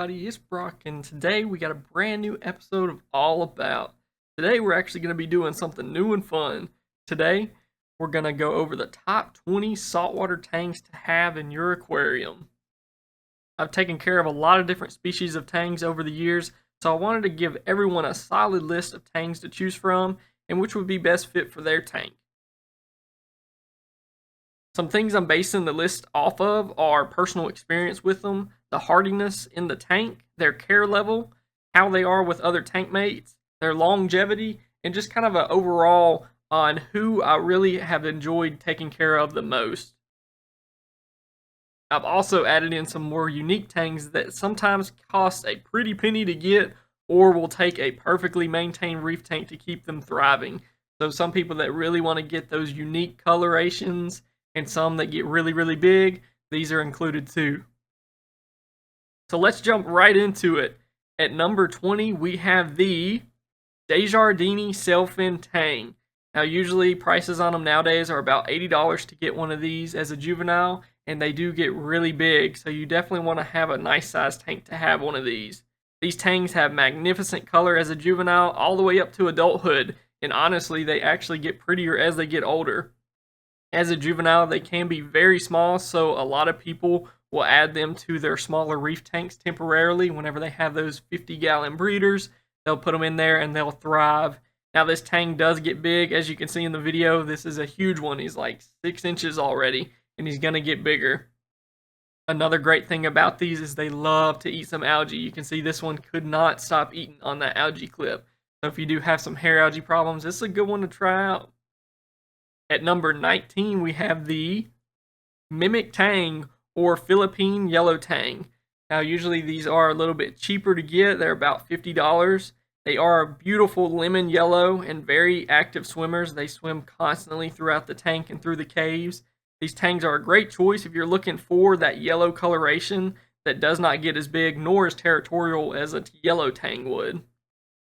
everybody, it's Brock, and today we got a brand new episode of All About. Today we're actually going to be doing something new and fun. Today we're going to go over the top 20 saltwater tangs to have in your aquarium. I've taken care of a lot of different species of tangs over the years, so I wanted to give everyone a solid list of tangs to choose from and which would be best fit for their tank. Some things I'm basing the list off of are personal experience with them, the hardiness in the tank, their care level, how they are with other tank mates, their longevity, and just kind of an overall on who I really have enjoyed taking care of the most. I've also added in some more unique tangs that sometimes cost a pretty penny to get or will take a perfectly maintained reef tank to keep them thriving. So some people that really want to get those unique colorations and some that get really, really big, these are included too. So let's jump right into it. At number 20, we have the Desjardini Selfin Tang. Now, usually prices on them nowadays are about $80 to get one of these as a juvenile, and they do get really big, so you definitely want to have a nice sized tank to have one of these. These tangs have magnificent color as a juvenile all the way up to adulthood, and honestly, they actually get prettier as they get older. As a juvenile, they can be very small, so a lot of people will add them to their smaller reef tanks temporarily. Whenever they have those 50-gallon breeders, they'll put them in there and they'll thrive. Now, this tang does get big. As you can see in the video, this is a huge one. He's like 6 inches already, and he's going to get bigger. Another great thing about these is they love to eat some algae. You can see this one could not stop eating on that algae clip. So if you do have some hair algae problems, this is a good one to try out. At number 19, we have the Mimik Tang or Philippine Yellow Tang. Now, usually these are a little bit cheaper to get. They're about $50. They are beautiful lemon yellow and very active swimmers. They swim constantly throughout the tank and through the caves. These tangs are a great choice if you're looking for that yellow coloration that does not get as big nor as territorial as a yellow tang would.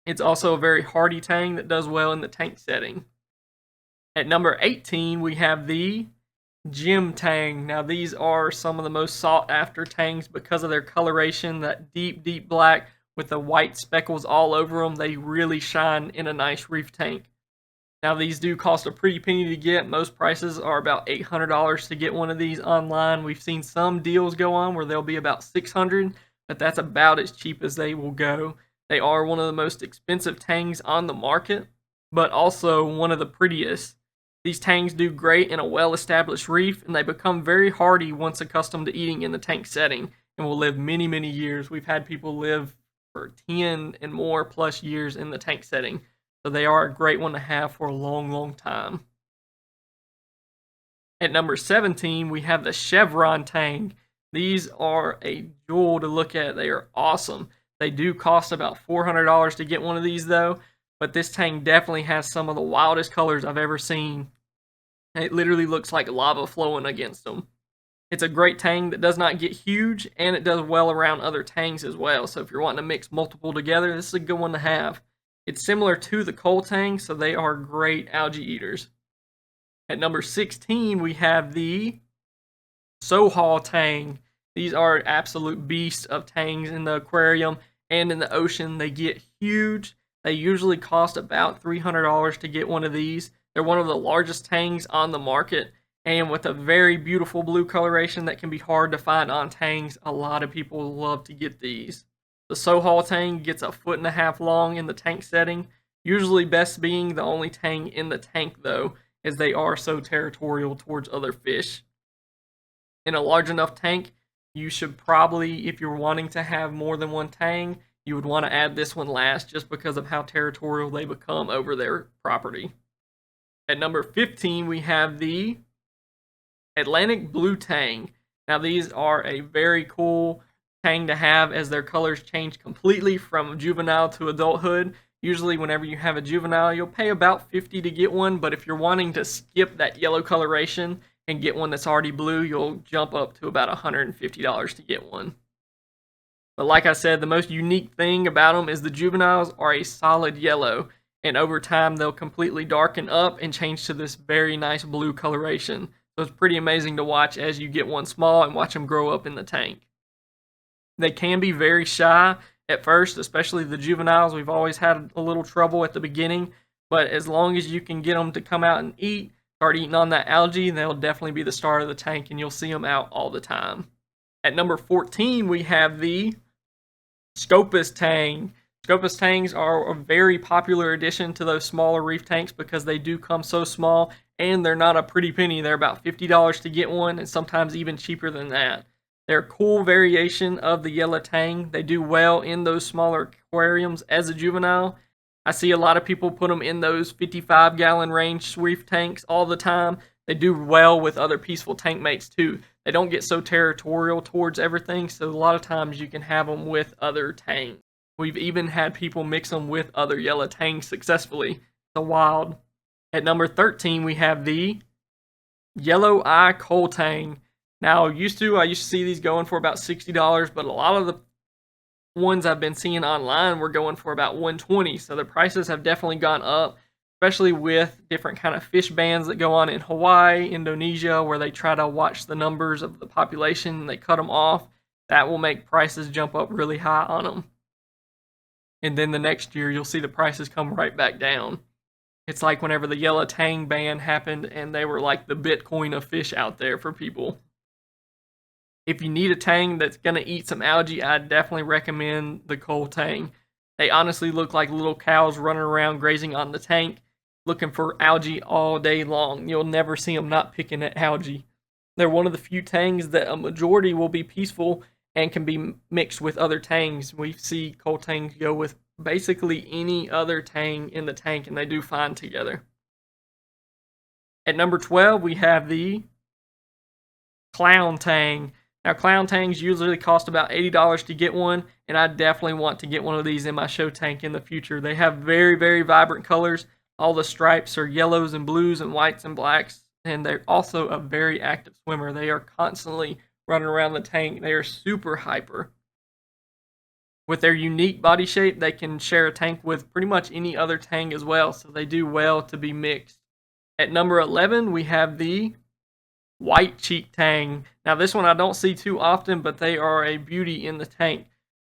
It's also a very hardy tang that does well in the tank setting. At number 18, we have the Gem Tang. Now, these are some of the most sought after tangs because of their coloration, that deep, deep black with the white speckles all over them. They really shine in a nice reef tank. Now, these do cost a pretty penny to get. Most prices are about $800 to get one of these online. We've seen some deals go on where they'll be about $600, but that's about as cheap as they will go. They are one of the most expensive tangs on the market, but also one of the prettiest. These tangs do great in a well-established reef, and they become very hardy once accustomed to eating in the tank setting, and will live many, many years. We've had people live for 10 and more plus years in the tank setting, so they are a great one to have for a long, long time. At number 17, we have the Chevron Tang. These are a jewel to look at. They are awesome. They do cost about $400 to get one of these, though, but this tang definitely has some of the wildest colors I've ever seen. It literally looks like lava flowing against them. It's a great tang that does not get huge, and it does well around other tangs as well. So if you're wanting to mix multiple together, this is a good one to have. It's similar to the coltan, so they are great algae eaters. At number 16, we have the Soho tang. These are absolute beasts of tangs in the aquarium and in the ocean. They get huge. They usually cost about $300 to get one of these. They're one of the largest tangs on the market, and with a very beautiful blue coloration that can be hard to find on tangs, a lot of people love to get these. The Soho tang gets 1.5 feet long in the tank setting, usually best being the only tang in the tank though, as they are so territorial towards other fish. In a large enough tank, you should probably, if you're wanting to have more than one tang, you would want to add this one last just because of how territorial they become over their property. At number 15, we have the Atlantic Blue Tang. Now, these are a very cool tang to have as their colors change completely from juvenile to adulthood. Usually, whenever you have a juvenile, you'll pay about $50 to get one, but if you're wanting to skip that yellow coloration and get one that's already blue, you'll jump up to about $150 to get one. But like I said, the most unique thing about them is the juveniles are a solid yellow, and over time they'll completely darken up and change to this very nice blue coloration. So it's pretty amazing to watch as you get one small and watch them grow up in the tank. They can be very shy at first, especially the juveniles. We've always had a little trouble at the beginning, but as long as you can get them to come out and eat, start eating on that algae, they'll definitely be the star of the tank, and you'll see them out all the time. At number 14, we have the Scopus tang. Scopus tangs are a very popular addition to those smaller reef tanks because they do come so small and they're not a pretty penny. They're about $50 to get one, and sometimes even cheaper than that. They're a cool variation of the yellow tang. They do well in those smaller aquariums as a juvenile. I see a lot of people put them in those 55-gallon range reef tanks all the time. They do well with other peaceful tank mates too. They don't get so territorial towards everything, so a lot of times you can have them with other tangs. We've even had people mix them with other yellow tangs successfully. It's wild. At number 13, we have the yellow eye coltan. Now, I used to see these going for about $60, but a lot of the ones I've been seeing online were going for about $120, so the prices have definitely gone up, especially with different kind of fish bans that go on in Hawaii, Indonesia, where they try to watch the numbers of the population and they cut them off. That will make prices jump up really high on them. And then the next year, you'll see the prices come right back down. It's like whenever the yellow tang ban happened and they were like the Bitcoin of fish out there for people. If you need a tang that's going to eat some algae, I definitely recommend the coltan. They honestly look like little cows running around grazing on the tank, looking for algae all day long. You'll never see them not picking at algae. They're one of the few tangs that a majority will be peaceful and can be mixed with other tangs. We see coltans go with basically any other tang in the tank, and they do fine together. At number 12, we have the clown tang. Now, clown tangs usually cost about $80 to get one, and I definitely want to get one of these in my show tank in the future. They have very, very vibrant colors. All the stripes are yellows and blues and whites and blacks, and they're also a very active swimmer. They are constantly running around the tank. They are super hyper. With their unique body shape, they can share a tank with pretty much any other tang as well, so they do well to be mixed. At number 11, we have the white cheek tang. Now, this one I don't see too often, but they are a beauty in the tank.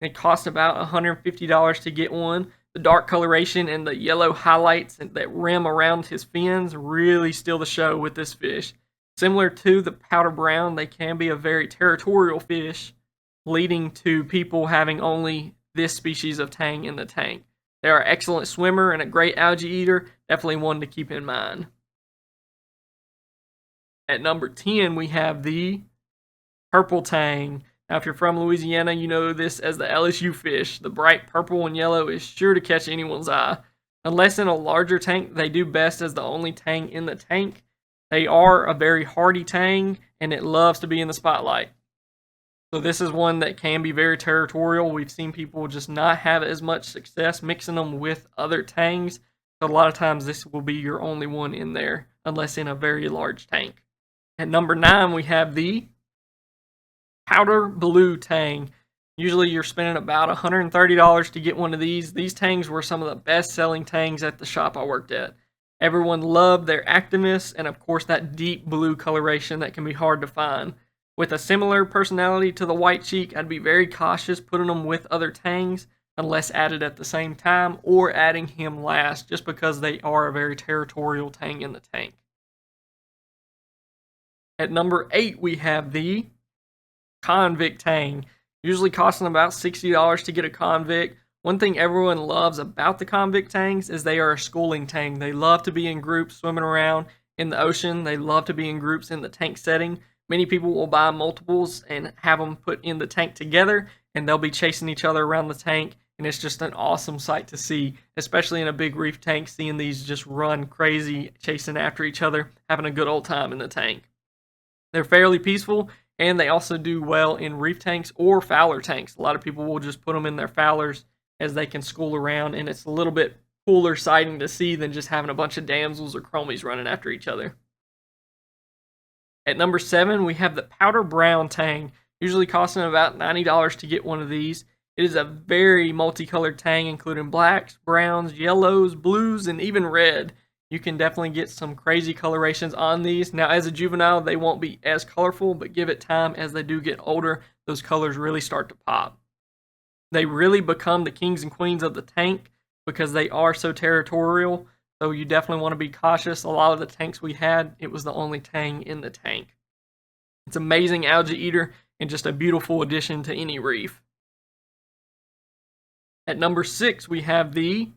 It costs about $150 to get one. The dark coloration and the yellow highlights that rim around his fins really steal the show with this fish. Similar to the powder brown, they can be a very territorial fish, leading to people having only this species of tang in the tank. They are an excellent swimmer and a great algae eater, definitely one to keep in mind. At number 10, we have the purple tang. Now, if you're from Louisiana, you know this as the LSU fish. The bright purple and yellow is sure to catch anyone's eye. Unless in a larger tank, they do best as the only tang in the tank. They are a very hardy tang, and it loves to be in the spotlight. So this is one that can be very territorial. We've seen people just not have as much success mixing them with other tangs. So a lot of times this will be your only one in there, unless in a very large tank. At number 9, we have the powder blue tang. Usually you're spending about $130 to get one of these. These tangs were some of the best selling tangs at the shop I worked at. Everyone loved their activeness and of course that deep blue coloration that can be hard to find. With a similar personality to the white cheek, I'd be very cautious putting them with other tangs unless added at the same time or adding him last, just because they are a very territorial tang in the tank. At number 8, we have the Convict tang. Usually costing about $60 to get a Convict. One thing everyone loves about the Convict tangs is they are a schooling tang. They love to be in groups swimming around in the ocean. They love to be in groups in the tank setting. Many people will buy multiples and have them put in the tank together, and they'll be chasing each other around the tank, and it's just an awesome sight to see, especially in a big reef tank, seeing these just run crazy, chasing after each other, having a good old time in the tank. They're fairly peaceful, and they also do well in reef tanks or fowler tanks. A lot of people will just put them in their fowlers as they can school around, and it's a little bit cooler sighting to see than just having a bunch of damsels or chromies running after each other. At number 7, we have the powder brown tang, usually costing about $90 to get one of these. It is a very multicolored tang, including blacks, browns, yellows, blues, and even red. You can definitely get some crazy colorations on these. Now, as a juvenile, they won't be as colorful, but give it time. As they do get older, those colors really start to pop. They really become the kings and queens of the tank because they are so territorial. So you definitely want to be cautious. A lot of the tanks we had, it was the only tang in the tank. It's an amazing algae eater and just a beautiful addition to any reef. At number 6, we have the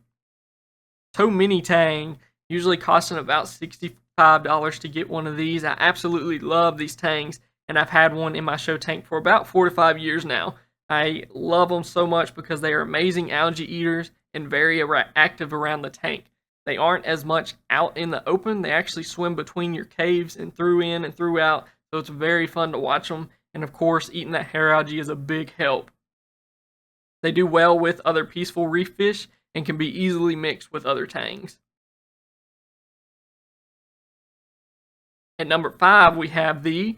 Mini Tang, usually costing about $65 to get one of these. I absolutely love these tangs, and I've had one in my show tank for about 4 to 5 years now. I love them so much because they are amazing algae eaters and very active around the tank. They aren't as much out in the open. They actually swim between your caves and through in and through out, so it's very fun to watch them. And of course, eating that hair algae is a big help. They do well with other peaceful reef fish and can be easily mixed with other tangs. At number 5, we have the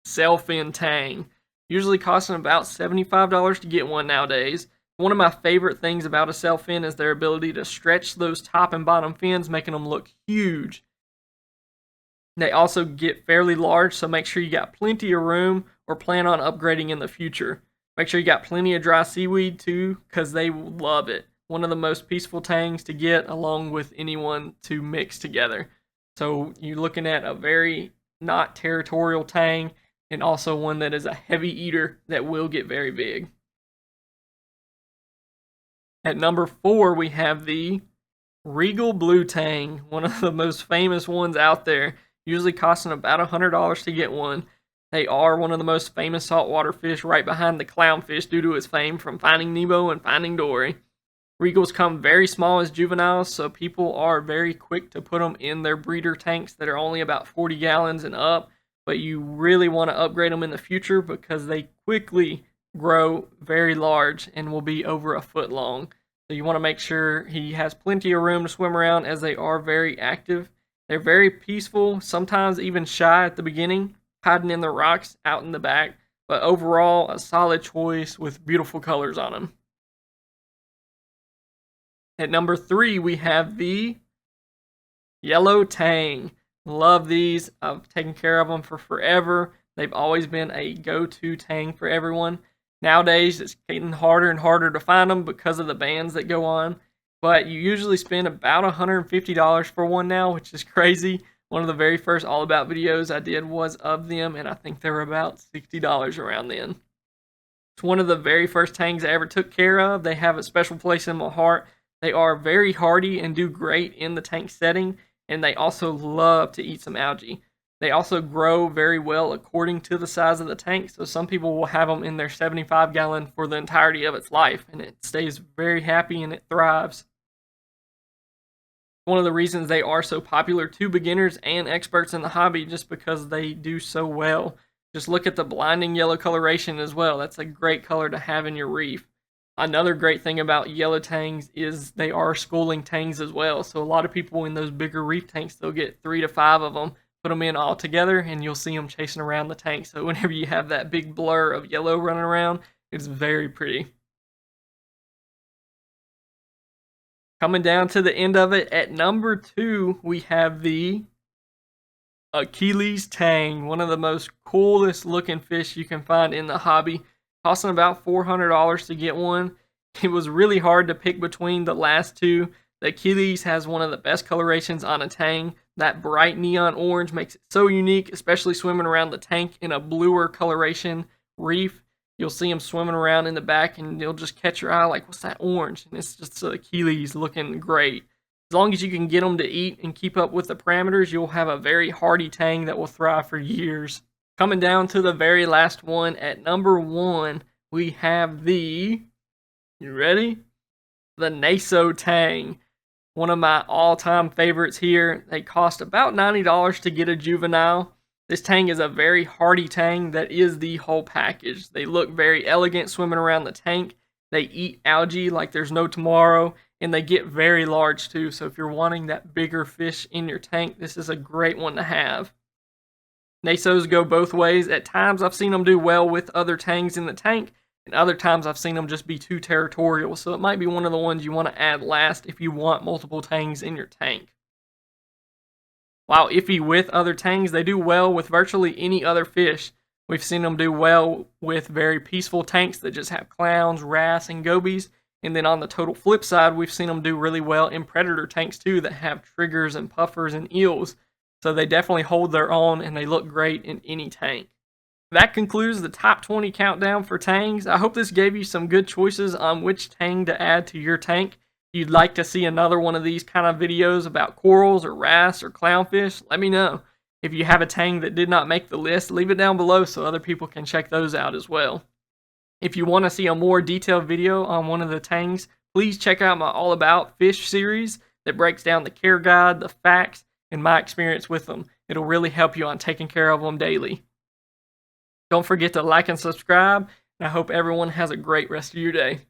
Selfin Tang, usually costing about $75 to get one nowadays. One of my favorite things about a Selfin is their ability to stretch those top and bottom fins, making them look huge. They also get fairly large, so make sure you got plenty of room or plan on upgrading in the future. Make sure you got plenty of dry seaweed too, because they love it. One of the most peaceful tangs to get, along with anyone to mix together. So you're looking at a very not territorial tang, and also one that is a heavy eater that will get very big. At number 4, we have the Regal Blue Tang, one of the most famous ones out there, usually costing about $100 to get one. They are one of the most famous saltwater fish, right behind the clownfish due to its fame from Finding Nemo and Finding Dory. Regals come very small as juveniles, so people are very quick to put them in their breeder tanks that are only about 40 gallons and up, but you really want to upgrade them in the future because they quickly grow very large and will be over a foot long. So you want to make sure he has plenty of room to swim around, as they are very active. They're very peaceful, sometimes even shy at the beginning, hiding in the rocks out in the back, but overall a solid choice with beautiful colors on them. At number 3, we have the Yellow Tang. Love these. I've taken care of them for forever. They've always been a go-to tang for everyone. Nowadays, it's getting harder and harder to find them because of the bans that go on, but you usually spend about $150 for one now, which is crazy. One of the very first All About videos I did was of them, and I think they were about $60 around then. It's one of the very first tangs I ever took care of. They have a special place in my heart. They are very hardy and do great in the tank setting, and they also love to eat some algae. They also grow very well according to the size of the tank, so some people will have them in their 75-gallon for the entirety of its life, and it stays very happy and it thrives. One of the reasons they are so popular to beginners and experts in the hobby, just because they do so well. Just look at the blinding yellow coloration as well. That's a great color to have in your reef. Another great thing about yellow tangs is they are schooling tangs as well. So a lot of people in those bigger reef tanks, they'll get 3 to 5 of them, put them in all together, and you'll see them chasing around the tank. So whenever you have that big blur of yellow running around, it's very pretty. Coming down to the end of it, at number 2, we have the Achilles Tang, one of the most coolest looking fish you can find in the hobby, costing about $400 to get one. It was really hard to pick between the last two. The Achilles has one of the best colorations on a tang. That bright neon orange makes it so unique, especially swimming around the tank in a bluer coloration reef. You'll see them swimming around in the back, and you'll just catch your eye like, what's that orange? And it's just the Achilles looking great. As long as you can get them to eat and keep up with the parameters, you'll have a very hardy tang that will thrive for years. Coming down to the very last one, at number 1, we have the, you ready? The Naso Tang. One of my all-time favorites here. They cost about $90 to get a juvenile. This tang is a very hardy tang that is the whole package. They look very elegant swimming around the tank. They eat algae like there's no tomorrow, and they get very large too. So if you're wanting that bigger fish in your tank, this is a great one to have. Nasos go both ways. At times I've seen them do well with other tangs in the tank, and other times I've seen them just be too territorial. So it might be one of the ones you want to add last if you want multiple tangs in your tank. While iffy with other tangs, they do well with virtually any other fish. We've seen them do well with very peaceful tanks that just have clowns, wrasse, and gobies. And then on the total flip side, we've seen them do really well in predator tanks too that have triggers and puffers and eels. So they definitely hold their own and they look great in any tank. That concludes the top 20 countdown for tangs. I hope this gave you some good choices on which tang to add to your tank. If you'd like to see another one of these kind of videos about corals or wrasse or clownfish, let me know. If you have a tang that did not make the list, leave it down below so other people can check those out as well. If you want to see a more detailed video on one of the tangs, please check out my All About Fish series that breaks down the care guide, the facts, and my experience with them. It'll really help you on taking care of them daily. Don't forget to like and subscribe, and I hope everyone has a great rest of your day.